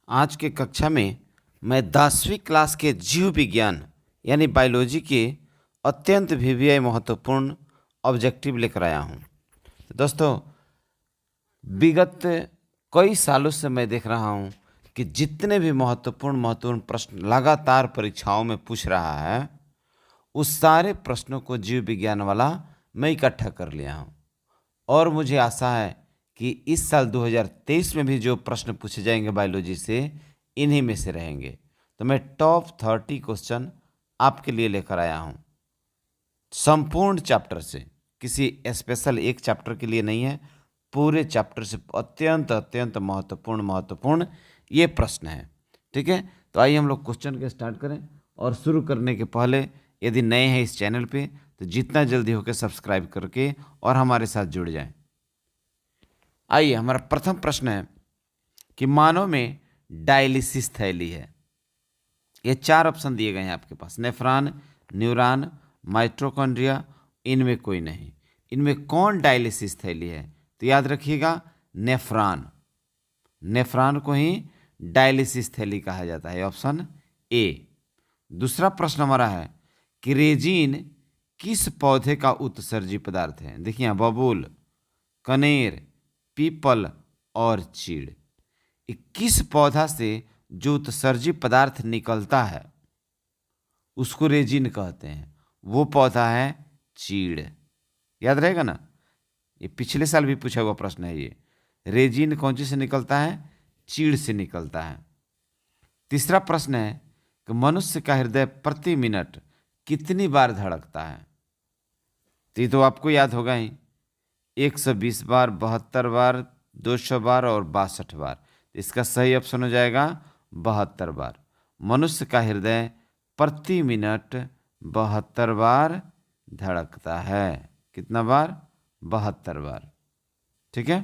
आज के कक्षा में मैं 10वीं क्लास के जीव विज्ञान यानी बायोलॉजी के अत्यंत वीवीआई महत्वपूर्ण ऑब्जेक्टिव लेकर आया हूँ। दोस्तों, विगत कई सालों से मैं देख रहा हूँ कि जितने भी महत्वपूर्ण प्रश्न लगातार परीक्षाओं में पूछ रहा है, उस सारे प्रश्नों को जीव विज्ञान वाला मैं इकट्ठा कर लिया हूँ। और मुझे आशा है कि इस साल 2023 में भी जो प्रश्न पूछे जाएंगे बायोलॉजी से, इन्हीं में से रहेंगे। तो मैं टॉप 30 क्वेश्चन आपके लिए लेकर आया हूँ, संपूर्ण चैप्टर से, किसी स्पेशल एक चैप्टर के लिए नहीं है, पूरे चैप्टर से अत्यंत अत्यंत महत्वपूर्ण ये प्रश्न है। ठीक है, तो आइए हम लोग क्वेश्चन के स्टार्ट करें। और शुरू करने के पहले यदि नए हैं इस चैनल पे तो जितना जल्दी होकर सब्सक्राइब करके और हमारे साथ जुड़ जाएं। आइए, हमारा प्रथम प्रश्न है कि मानव में डायलिसिस थैली है। ये 4 ऑप्शन दिए गए हैं आपके पास: नेफ्रॉन, न्यूरॉन, माइटोकॉन्ड्रिया, इनमें कोई नहीं। इनमें कौन डायलिसिस थैली है? तो याद रखिएगा, नेफ्रॉन। नेफ्रॉन को ही डायलिसिस थैली कहा जाता है, ऑप्शन ए। दूसरा प्रश्न हमारा है कि रेजिन किस पौधे का उत्सर्जी पदार्थ है? देखिए, बबूल, कनेर, पीपल और चीड़। किस पौधा से जो उत्सर्जी पदार्थ निकलता है उसको रेजिन कहते हैं। वो पौधा है चीड़। याद रहेगा ना, ये पिछले साल भी पूछा हुआ प्रश्न है। ये रेजिन कौन सी से निकलता है? चीड़ से निकलता है। तीसरा प्रश्न है कि मनुष्य का हृदय प्रति मिनट कितनी बार धड़कता है? तो ये तो आपको याद होगा ही, 120 बार, 72 बार, 200 बार और 62 बार। इसका सही ऑप्शन हो जाएगा 72 बार। मनुष्य का हृदय प्रति मिनट 72 बार धड़कता है। कितना बार? 72 बार। ठीक है।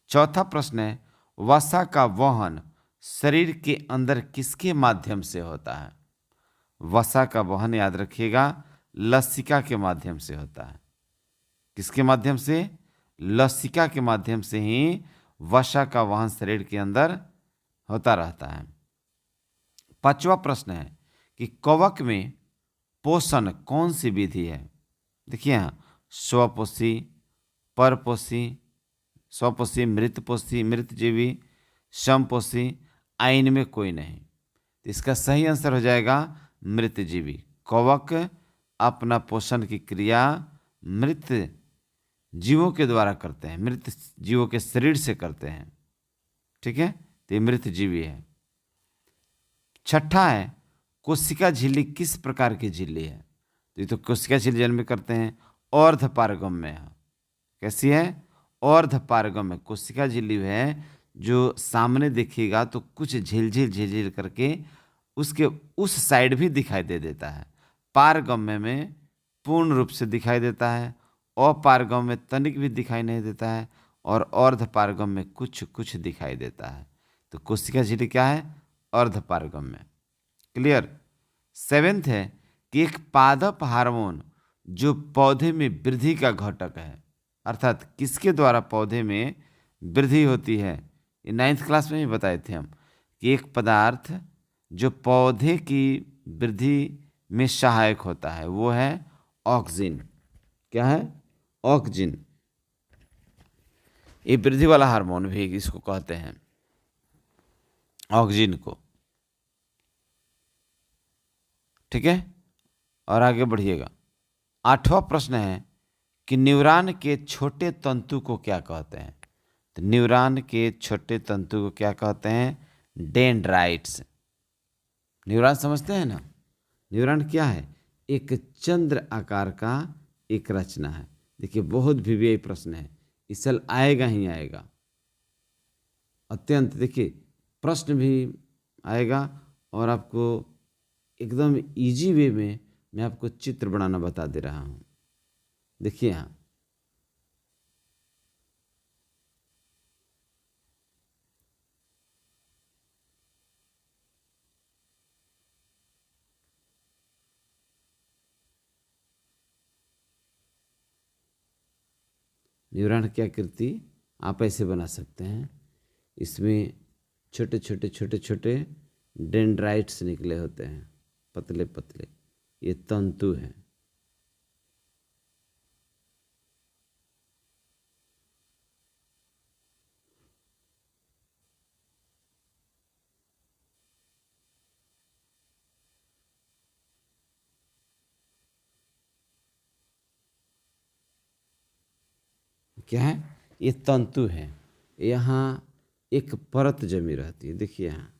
चौथा प्रश्न है, वसा का वहन शरीर के अंदर किसके माध्यम से होता है? वसा का वहन, याद रखिएगा, लसिका के माध्यम से होता है। किसके माध्यम से? लसिका के माध्यम से ही वसा का वहन शरीर के अंदर होता रहता है। पांचवा प्रश्न है कि कवक में पोषण कौन सी विधि है? देखिए यहाँ, स्वपोषी, परपोषी, स्वपोषी, मृतपोषी, मृतजीवी, समपोषी, आइन में कोई नहीं। तो इसका सही आंसर हो जाएगा मृतजीवी। कवक अपना पोषण की क्रिया मृत जीवों के द्वारा करते हैं, मृत जीवों के शरीर से करते हैं। ठीक है, तो ये मृतजीवी है। छठा है, कोशिका झिल्ली किस प्रकार की झिल्ली है? तो ये तो कोशिका झिल्ली जन्म करते हैं अर्धपारगम्य है। कैसी है? अर्धपारगम्य कोशिका झिल्ली है, जो सामने देखिएगा तो कुछ झिलझिल झिलझिल करके उसके उस साइड भी दिखाई दे देता है। पारगम्य में पूर्ण रूप से दिखाई देता है, अपारगम्य में तनिक भी दिखाई नहीं देता है, और अर्धपारगम्य में कुछ कुछ दिखाई देता है। तो कोशिका झिल्ली क्या है? अर्धपारगम्य। क्लियर। सेवेंथ है कि एक पादप हार्मोन जो पौधे में वृद्धि का घटक है, अर्थात किसके द्वारा पौधे में वृद्धि होती है? ये 9th क्लास में ही बताए थे हम कि एक पदार्थ जो पौधे की वृद्धि में सहायक होता है वो है ऑक्सिन। क्या है? ऑक्सिन। ये वृद्धि वाला हार्मोन भी इसको कहते हैं, ऑक्सिन को। ठीक है, और आगे बढ़िएगा। 8वां प्रश्न है कि न्यूरॉन के छोटे तंतु को क्या कहते हैं? तो न्यूरॉन के छोटे तंतु को क्या कहते हैं? डेंड्राइट्स। न्यूरॉन समझते हैं ना? न्यूरॉन क्या है? एक चंद्र आकार का एक रचना है। देखिए, बहुत वीवीआई प्रश्न है, इस साल आएगा ही आएगा अत्यंत। देखिए, प्रश्न भी आएगा और आपको एकदम इजी वे में मैं आपको चित्र बनाना बता दे रहा हूँ। देखिए यहाँ, न्यूरॉन की आकृति आप ऐसे बना सकते हैं। इसमें छोटे छोटे छोटे छोटे डेंड्राइट्स निकले होते हैं, पतले पतले, ये तंतु हैं। क्या है? ये तंतु है। यहाँ एक परत जमी रहती है, देखिए यहाँ,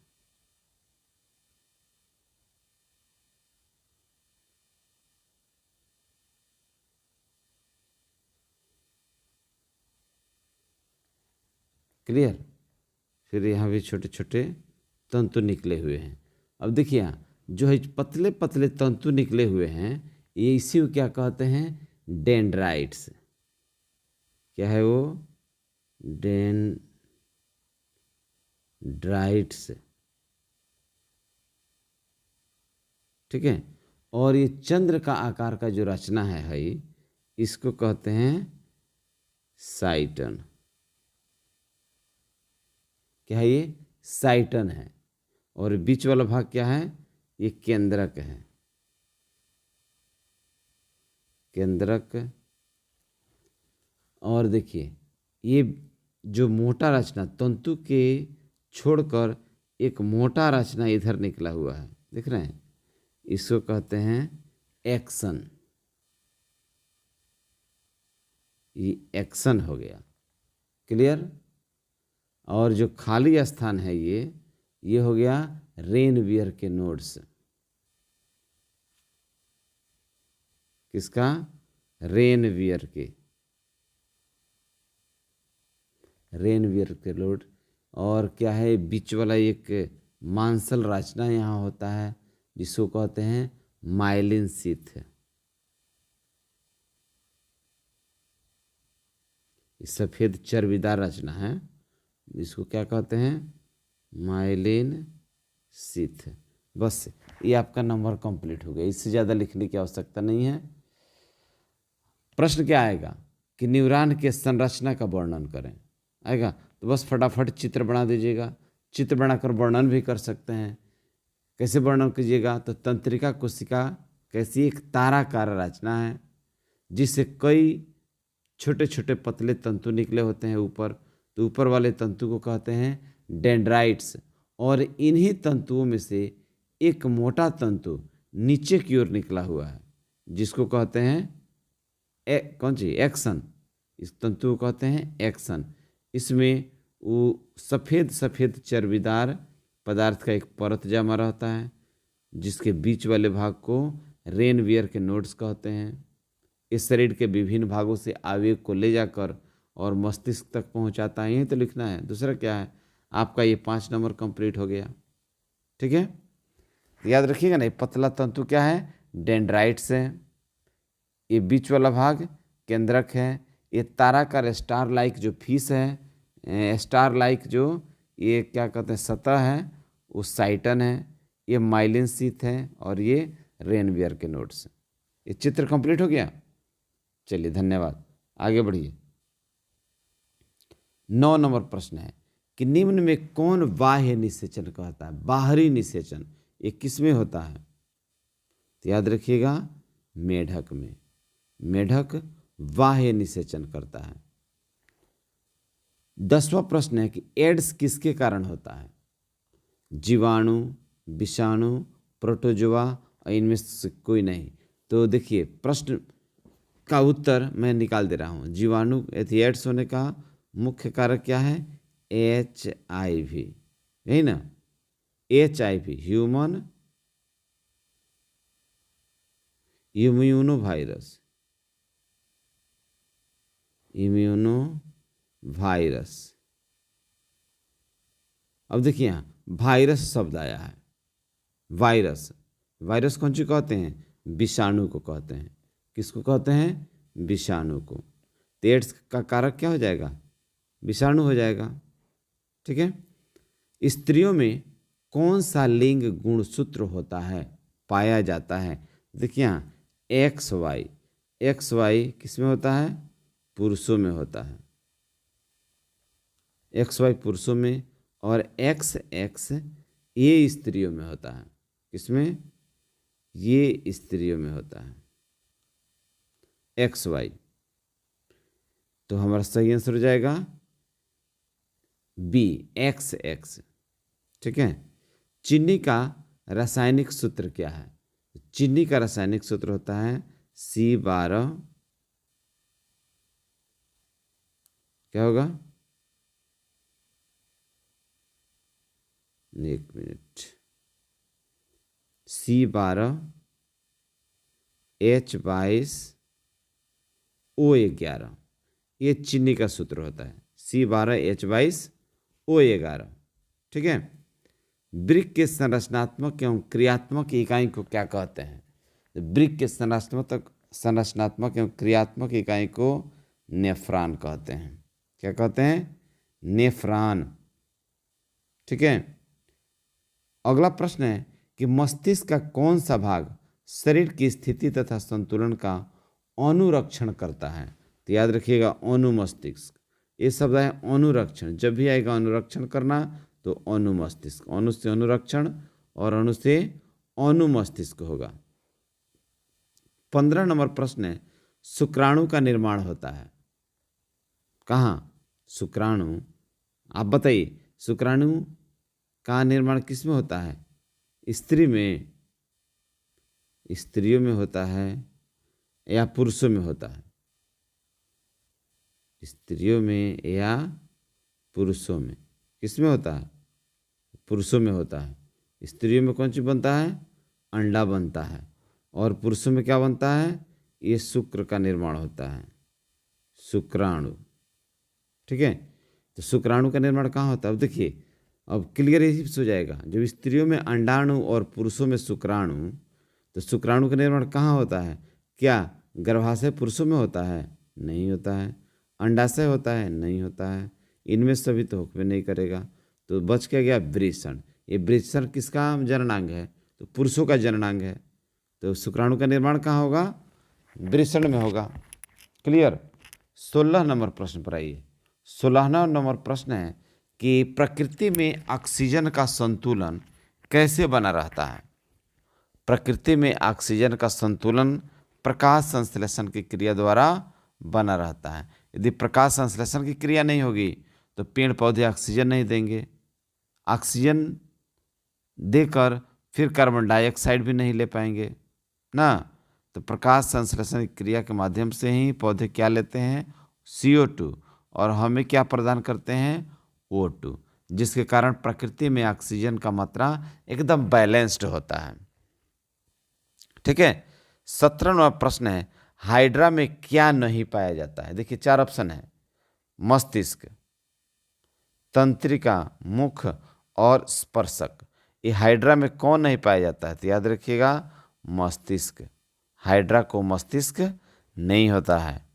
क्लियर। फिर यहाँ भी छोटे छोटे तंतु निकले हुए हैं। अब देखिए यहाँ जो है पतले पतले तंतु निकले हुए हैं, ये इसी को क्या कहते हैं? डेंड्राइट्स। क्या है वो? डेंड्राइट्स। ठीक है। और ये चंद्र का आकार का जो रचना है इसको कहते हैं साइटन। क्या है ये? साइटन है। और बीच वाला भाग क्या है? ये केंद्रक है, केंद्रक। और देखिए ये जो मोटा रचना तंतु के छोड़कर एक मोटा रचना इधर निकला हुआ है, देख रहे हैं, इसको कहते हैं एक्सन। ये एक्सन हो गया, क्लियर। और जो खाली स्थान है ये हो गया रेनवियर के नोड्स। किसका? रेनवियर के, रेनवियर के नोड। और क्या है? बीच वाला एक मांसल रचना यहाँ होता है जिसको कहते हैं माइलिन शीथ। सफेद चर्बीदार रचना है जिसको क्या कहते हैं? Myelin sheath. बस ये आपका नंबर कंप्लीट हो गया, इससे ज़्यादा लिखने की आवश्यकता नहीं है। प्रश्न क्या आएगा कि न्यूरॉन के संरचना का वर्णन करें, आएगा तो बस फटाफट चित्र बना दीजिएगा। चित्र बनाकर वर्णन भी कर सकते हैं। कैसे वर्णन कीजिएगा? तो तंत्रिका कोशिका कैसी एक ताराकार रचना है जिससे कई छोटे छोटे पतले तंतु निकले होते हैं ऊपर, तो ऊपर वाले तंतु को कहते हैं डेंड्राइट्स। और इन्हीं तंतुओं में से एक मोटा तंतु नीचे की ओर निकला हुआ है जिसको कहते हैं कौन सी? एक्सन। इस तंतु को कहते हैं एक्सन। इसमें वो सफ़ेद सफ़ेद चर्बीदार पदार्थ का एक परत जमा रहता है जिसके बीच वाले भाग को रेनवियर के नोड्स कहते हैं। इस शरीर के विभिन्न भागों से आवेग को ले जाकर और मस्तिष्क तक पहुंचाता है। यही तो लिखना है, दूसरा क्या है? आपका ये 5 नंबर कंप्लीट हो गया। ठीक है, याद रखिएगा ना, ये पतला तंतु क्या है? डेंड्राइट्स है। ये बीच वाला भाग केंद्रक है। ये ताराकार स्टार लाइक जो फीस है, स्टार लाइक जो ये क्या कहते हैं सतह है, वो साइटन है। ये माइलिन शीथ है और ये रेनवियर के नोड्स। ये चित्र कंप्लीट हो गया। चलिए धन्यवाद, आगे बढ़िए। 9 नंबर प्रश्न है कि निम्न में कौन बाह्य निषेचन कहता है? बाहरी निषेचन ये किस में होता है? तो याद रखिएगा मेढक में। मेढक बाह्य निषेचन करता है। 10वां प्रश्न है कि एड्स किसके कारण होता है? जीवाणु, विषाणु, प्रोटोजोआ और इनमें से कोई नहीं। तो देखिए प्रश्न का उत्तर मैं निकाल दे रहा हूँ। जीवाणु एड्स होने का मुख्य कारक क्या है? HIV, यही ना? HIV human immuno virus, immuno virus. अब देखिए यहाँ वायरस शब्द आया है। वायरस, वायरस कौन सी कहते हैं? विषाणु को कहते हैं। किसको कहते हैं? विषाणु को। तो एड्स का कारक क्या हो जाएगा? विषाणु हो जाएगा। ठीक है। स्त्रियों में कौन सा लिंग गुणसूत्र होता है, पाया जाता है? देखिए यहाँ XY, XY किस में होता है? पुरुषों में होता है। XY पुरुषों में और एक्स एक्स ये स्त्रियों में होता है। किसमें? ये स्त्रियों में होता है, एक्स वाई। तो हमारा सही आंसर हो जाएगा बी, एक्स एक्स। ठीक है। चीनी का रासायनिक सूत्र क्या है? चीनी का रासायनिक सूत्र होता है C12, क्या होगा? एक मिनट, C12 H22O11, ये चीनी का सूत्र होता है, C12 H22O11। ठीक है। वृक्क के संरचनात्मक एवं क्रियात्मक इकाई को क्या कहते हैं? वृक्क के संरचनात्मक एवं क्रियात्मक इकाई को नेफ्रॉन कहते हैं। क्या कहते हैं? नेफ्रॉन। ठीक है। अगला प्रश्न है कि मस्तिष्क का कौन सा भाग शरीर की स्थिति तथा संतुलन का अनुरक्षण करता है? तो याद रखिएगा अनुमस्तिष्क, ये शब्द है अनुरक्षण। जब भी आएगा अनुरक्षण करना तो अनुमस्तिष्क, अनु से अनुरक्षण और अणु से अनुमस्तिष्क होगा। 15 नंबर प्रश्न है, शुक्राणु का निर्माण होता है कहाँ? शुक्राणु, आप बताइए, शुक्राणु का निर्माण किस में होता है? स्त्री में, स्त्रियों में होता है या पुरुषों में होता है? स्त्रियों में या पुरुषों में? किस में होता है? पुरुषों में होता है। स्त्रियों में कौन चीज बनता है? अंडा बनता है। और पुरुषों में क्या बनता है? ये शुक्र का निर्माण होता है, शुक्राणु। ठीक है। तो शुक्राणु का निर्माण कहाँ होता है? अब देखिए, अब क्लियर इसी हो जाएगा। जब स्त्रियों में अंडाणु और पुरुषों में शुक्राणु, तो शुक्राणु का निर्माण कहाँ होता है? क्या गर्भाशय पुरुषों में होता है? नहीं होता है। अंडाशय होता है? नहीं होता है। इनमें सभी तो हुक्म नहीं करेगा, तो बच क्या गया? वृषण। ये वृषण किसका जननांग है? तो पुरुषों का जननांग है। तो शुक्राणु का निर्माण कहाँ होगा? वृषण में होगा। क्लियर। 16 नंबर प्रश्न पर आइए। 16वां नंबर प्रश्न है कि प्रकृति में ऑक्सीजन का संतुलन कैसे बना रहता है? प्रकृति में ऑक्सीजन का संतुलन प्रकाश संश्लेषण की क्रिया द्वारा बना रहता है। यदि प्रकाश संश्लेषण की क्रिया नहीं होगी तो पेड़ पौधे ऑक्सीजन नहीं देंगे, ऑक्सीजन देकर फिर कार्बन डाइऑक्साइड भी नहीं ले पाएंगे ना। तो प्रकाश संश्लेषण की क्रिया के माध्यम से ही पौधे क्या लेते हैं? CO2, और हमें क्या प्रदान करते हैं? O2, जिसके कारण प्रकृति में ऑक्सीजन का मात्रा एकदम बैलेंस्ड होता है। ठीक है। 17वां प्रश्न है, हाइड्रा में क्या नहीं पाया जाता है? देखिए 4 ऑप्शन है, मस्तिष्क, तंत्रिका, मुख और स्पर्शक। ये हाइड्रा में कौन नहीं पाया जाता है? तो याद रखिएगा मस्तिष्क। हाइड्रा को मस्तिष्क नहीं होता है।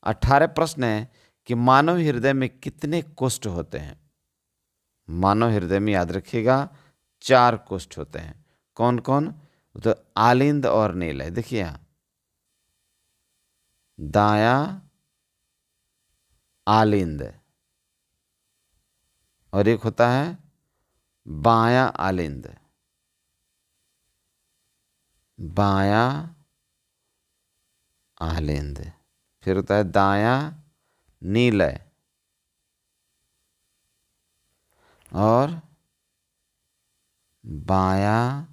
18 प्रश्न है कि मानव हृदय में कितने कोष्ठ होते हैं? मानव हृदय में याद रखिएगा 4 कोष्ठ होते हैं। कौन कौन? तो आलिंद और नीलय। देखिए यहाँ दाया आलिंद और एक होता है बाया आलिंद, बाया आलिंद। फिर होता है दाया नीलय और बाया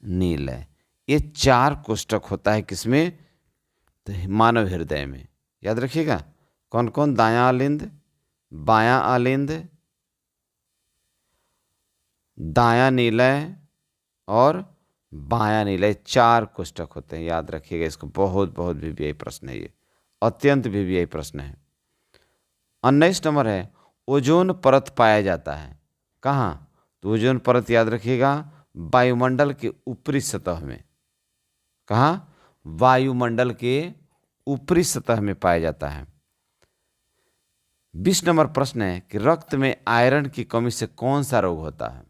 नीलय। ये 4 कोष्ठक होता है किसमें? तो मानव हृदय में। याद रखिएगा कौन कौन? दाया आलिंद, बाया आलिंद, दाया नीलय और बाया नीलय, 4 कोष्ठक होते हैं। याद रखिएगा इसको, बहुत बहुत VVI प्रश्न है ये, अत्यंत VVI प्रश्न है। 19 नंबर है, ओजोन परत पाया जाता है कहाँ? तो ओजोन परत याद रखिएगा वायुमंडल के ऊपरी सतह में। कहाँ? वायुमंडल के ऊपरी सतह में पाया जाता है। 20 नंबर प्रश्न है कि रक्त में आयरन की कमी से कौन सा रोग होता है?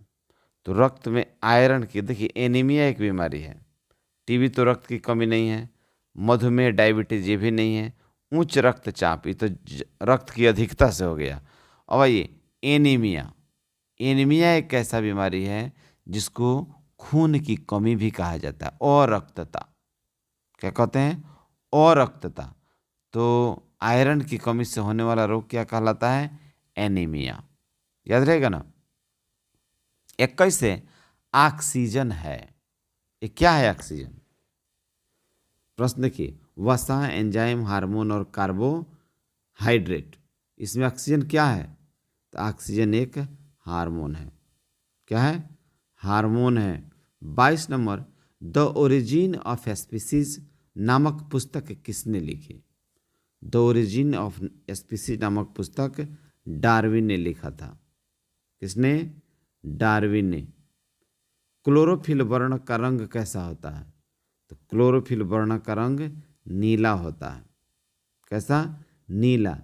तो रक्त में आयरन की, देखिए एनीमिया एक बीमारी है, टीबी तो रक्त की कमी नहीं है, मधुमेह डायबिटीज ये भी नहीं है, उच्च रक्तचाप ये तो रक्त की अधिकता से हो गया, अब आइए एनीमिया। एनीमिया एक ऐसा बीमारी है जिसको खून की कमी भी कहा जाता है, और रक्तता। क्या कहते हैं? और रक्तता। तो आयरन की कमी से होने वाला रोग क्या कहलाता है? एनीमिया। याद रहेगा ना। 21 से ऑक्सीजन है। ये क्या है ऑक्सीजन? प्रश्न देखिए, वसा, एंजाइम, हार्मोन और कार्बोहाइड्रेट, इसमें ऑक्सीजन क्या है? तो ऑक्सीजन एक हार्मोन है। क्या है? हार्मोन है। 22 number, the origin of species नामक पुस्तक किसने लिखी? द ओरिजिन ऑफ स्पीसीज नामक पुस्तक डार्विन ने लिखा था। किसने? डार्विन ने। क्लोरोफिल वर्ण का रंग कैसा होता है? तो क्लोरोफिल वर्ण का रंग नीला होता है। कैसा? नीला।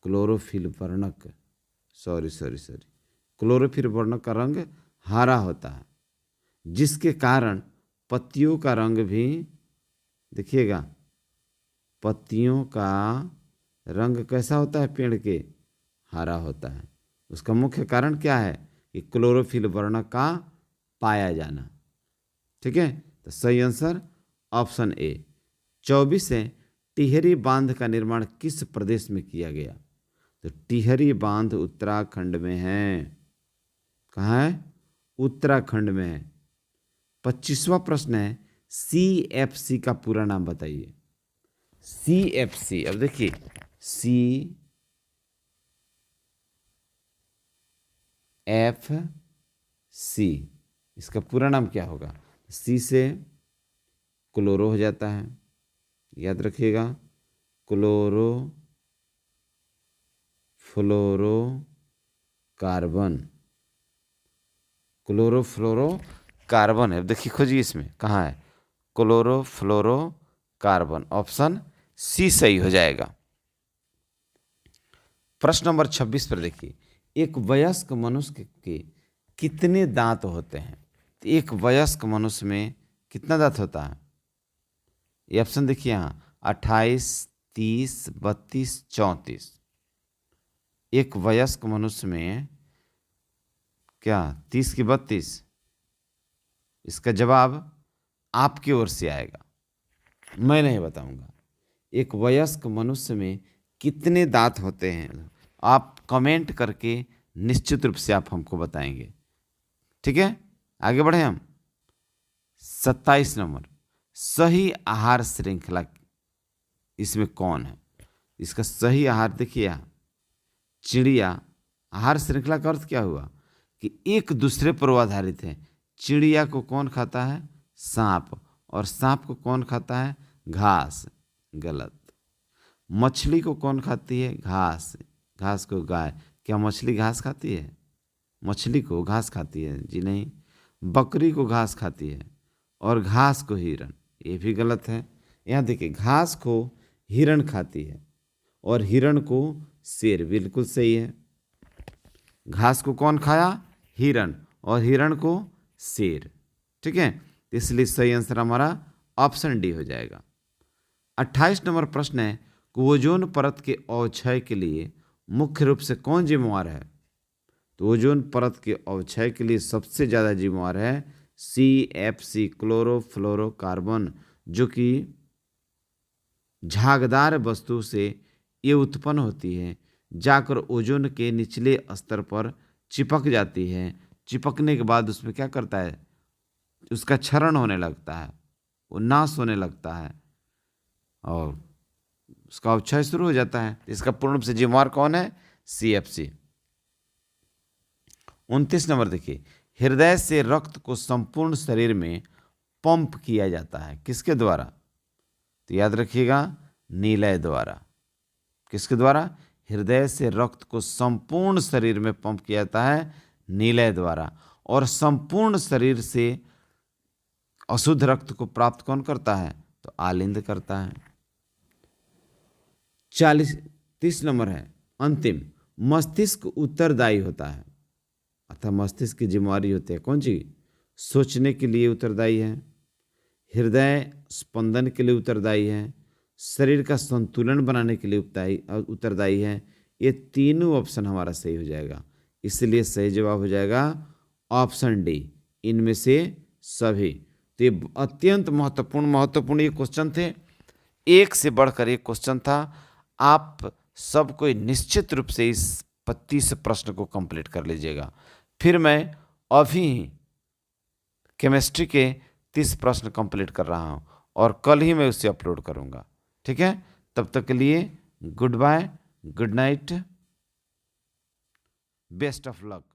क्लोरोफिल वर्णक सॉरी क्लोरोफिल वर्ण का रंग हरा होता है, जिसके कारण पत्तियों का रंग भी, देखिएगा, पत्तियों का रंग कैसा होता है? पेड़ के हरा होता है। उसका मुख्य कारण क्या है? कि क्लोरोफिल वर्ण का पाया जाना। ठीक है, तो सही आंसर ऑप्शन ए। 24 है, टिहरी बांध का निर्माण किस प्रदेश में किया गया? तो टिहरी बांध उत्तराखंड में है। कहाँ है? उत्तराखंड में है। 25वां प्रश्न है, CFC का पूरा नाम बताइए। CFC, अब देखिए, CFC, इसका पूरा नाम क्या होगा? सी से क्लोरो हो जाता है, याद रखिएगा, क्लोरो फ्लोरो कार्बन। क्लोरोफ्लोरो कार्बन है। अब देखिए, खोजिए इसमें कहाँ है? Chlorofluoro carbon. ऑप्शन सी सही हो जाएगा। प्रश्न नंबर 26 पर देखिए, एक वयस्क मनुष्य के कितने दांत होते हैं? तो एक वयस्क मनुष्य में कितना दांत होता है? ये ऑप्शन देखिए यहाँ, 28, 30, 32, 34। एक वयस्क मनुष्य में क्या 30 की 32? इसका जवाब आपकी ओर से आएगा, मैं नहीं बताऊंगा। एक वयस्क मनुष्य में कितने दांत होते हैं, आप कमेंट करके निश्चित रूप से आप हमको बताएंगे। ठीक है, आगे बढ़े हम। 27 नंबर, सही आहार श्रृंखला इसमें कौन है? इसका सही आहार देखिए यहाँ, चिड़िया। आहार श्रृंखला का अर्थ क्या हुआ? कि एक दूसरे पर आधारित है। चिड़िया को कौन खाता है? सांप। और सांप को कौन खाता है? घास। गलत। मछली को कौन खाती है? घास। घास को गाय। क्या मछली घास खाती है? मछली को घास खाती है? जी नहीं। बकरी को घास खाती है, और घास को हिरण। ये भी गलत है। यहाँ देखिए, घास को हिरण खाती है और हिरण को शेर। बिल्कुल सही है। घास को कौन खाया? हिरण। और हिरण को शेर। ठीक है, इसलिए सही आंसर हमारा ऑप्शन डी हो जाएगा। 28 नंबर प्रश्न है, ओजोन परत के अवक्षय के लिए मुख्य रूप से कौन जिम्मेवार है? तो ओजोन परत के अवक्षय के लिए सबसे ज़्यादा जिम्मेवार है CFC, क्लोरोफ्लोरोकार्बन, जो कि झागदार वस्तु से ये उत्पन्न होती है, जाकर ओजोन के निचले स्तर पर चिपक जाती है। चिपकने के बाद उसमें क्या करता है? उसका क्षरण होने लगता है, वो नाश होने लगता है और उसका अवक्षय शुरू हो जाता है। इसका पूर्ण रूप से जिम्मेवार कौन है? CFC। 29 नंबर देखिए, हृदय से रक्त को संपूर्ण शरीर में पंप किया जाता है, किसके द्वारा? तो याद रखिएगा, नीलय द्वारा। किसके द्वारा? हृदय से रक्त को संपूर्ण शरीर में पंप किया जाता है, नीलय द्वारा। और संपूर्ण शरीर से अशुद्ध रक्त को प्राप्त कौन करता है? तो आलिंद करता है। 30 नंबर है अंतिम, मस्तिष्क उत्तरदायी होता है, अर्थात मस्तिष्क की जिम्मेवारी होती है कौन सी? सोचने के लिए उत्तरदायी है, हृदय स्पंदन के लिए उत्तरदायी है, शरीर का संतुलन बनाने के लिए उत्तरदायी है। ये तीनों ऑप्शन हमारा सही हो जाएगा। इसलिए सही जवाब हो जाएगा ऑप्शन डी, इनमें से सभी। तो ये अत्यंत महत्वपूर्ण ये क्वेश्चन थे। एक से बढ़कर एक क्वेश्चन था। आप सब कोई निश्चित रूप से इस 32 प्रश्न को कंप्लीट कर लीजिएगा। फिर मैं अभी केमिस्ट्री के 30 प्रश्न कंप्लीट कर रहा हूँ और कल ही मैं उसे अपलोड करूँगा। ठीक है, तब तक के लिए goodbye, good night, best of luck.